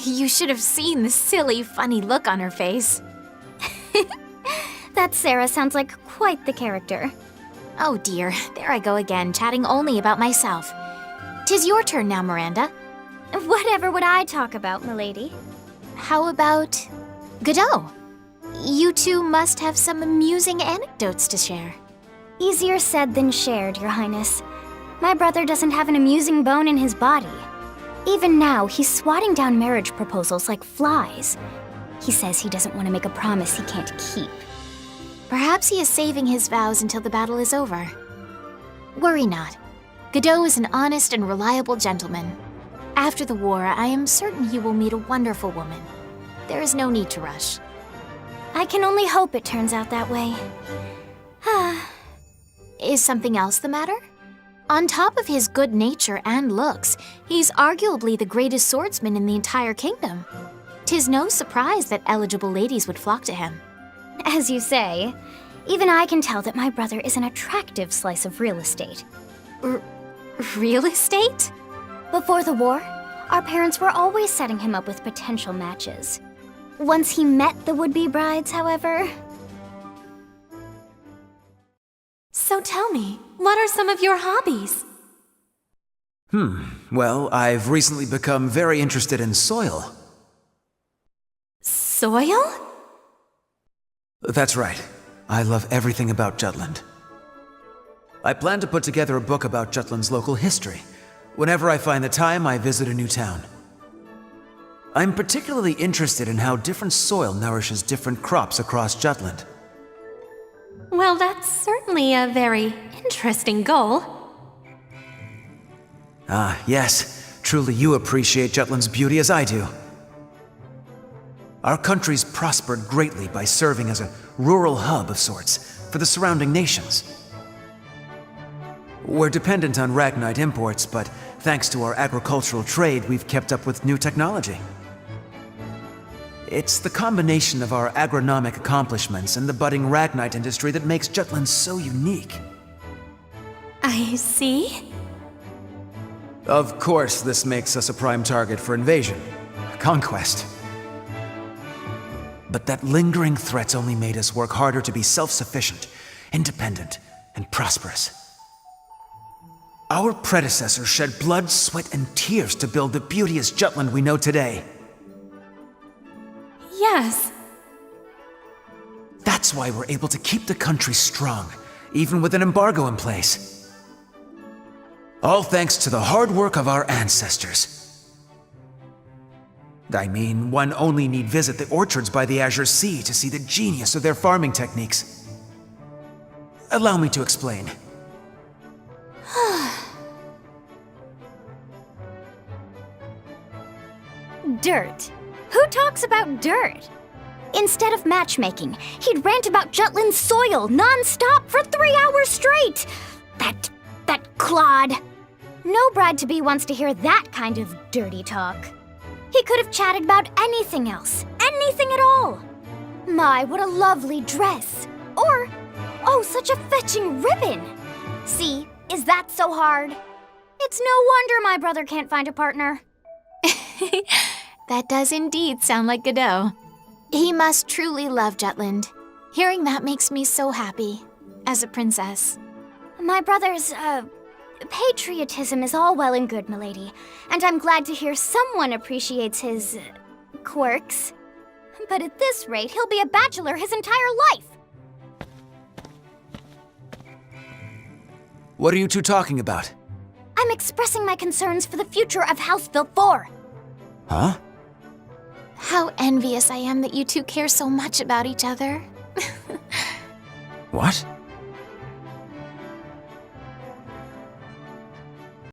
You should have seen the silly, funny look on her face. That Sarah sounds like quite the character. Oh dear, there I go again, chatting only about myself. 'Tis your turn now, Miranda. Whatever would I talk about, milady? How about Godot? You two must have some amusing anecdotes to share. Easier said than shared, Your Highness. My brother doesn't have an amusing bone in his body. Even now, he's swatting down marriage proposals like flies. He says he doesn't want to make a promise he can't keep. Perhaps he is saving his vows until the battle is over. Worry not. Godot is an honest and reliable gentleman. After the war, I am certain he will meet a wonderful woman. There is no need to rush. I can only hope it turns out that way. Is something else the matter? On top of his good nature and looks, he's arguably the greatest swordsman in the entire kingdom. 'Tis no surprise that eligible ladies would flock to him. As you say, even I can tell that my brother is an attractive slice of real estate. Real estate? Before the war, our parents were always setting him up with potential matches. Once he met the would-be brides, however... So tell me, what are some of your hobbies? Well, I've recently become very interested in soil. Soil? That's right. I love everything about Jutland. I plan to put together a book about Jutland's local history. Whenever I find the time, I visit a new town. I'm particularly interested in how different soil nourishes different crops across Jutland. Well, that's certainly a very interesting goal. Ah, yes. Truly you appreciate Jutland's beauty as I do. Our country's prospered greatly by serving as a rural hub of sorts for the surrounding nations. We're dependent on Ragnite imports, but thanks to our agricultural trade, we've kept up with new technology. It's the combination of our agronomic accomplishments and the budding Ragnite industry that makes Jutland so unique. I see. Of course, this makes us a prime target for invasion, conquest. But that lingering threat's only made us work harder to be self-sufficient, independent, and prosperous. Our predecessors shed blood, sweat, and tears to build the beauteous Jutland we know today. Yes. That's why we're able to keep the country strong, even with an embargo in place. All thanks to the hard work of our ancestors. I mean, one only need visit the orchards by the Azure Sea to see the genius of their farming techniques. Allow me to explain. Dirt. Who talks about dirt? Instead of matchmaking, he'd rant about Jutland's soil non-stop for 3 hours straight. That clod. No bride-to-be wants to hear that kind of dirty talk. He could have chatted about anything else, anything at all. My, what a lovely dress. Or, oh, such a fetching ribbon. See, is that so hard? It's no wonder my brother can't find a partner. That does indeed sound like Godot. He must truly love Jutland. Hearing that makes me so happy, as a princess. My brother's, patriotism is all well and good, milady, and I'm glad to hear someone appreciates his, quirks. But at this rate, he'll be a bachelor his entire life. What are you two talking about? I'm expressing my concerns for the future of House Vilfort. Huh? How envious I am that you two care so much about each other. What?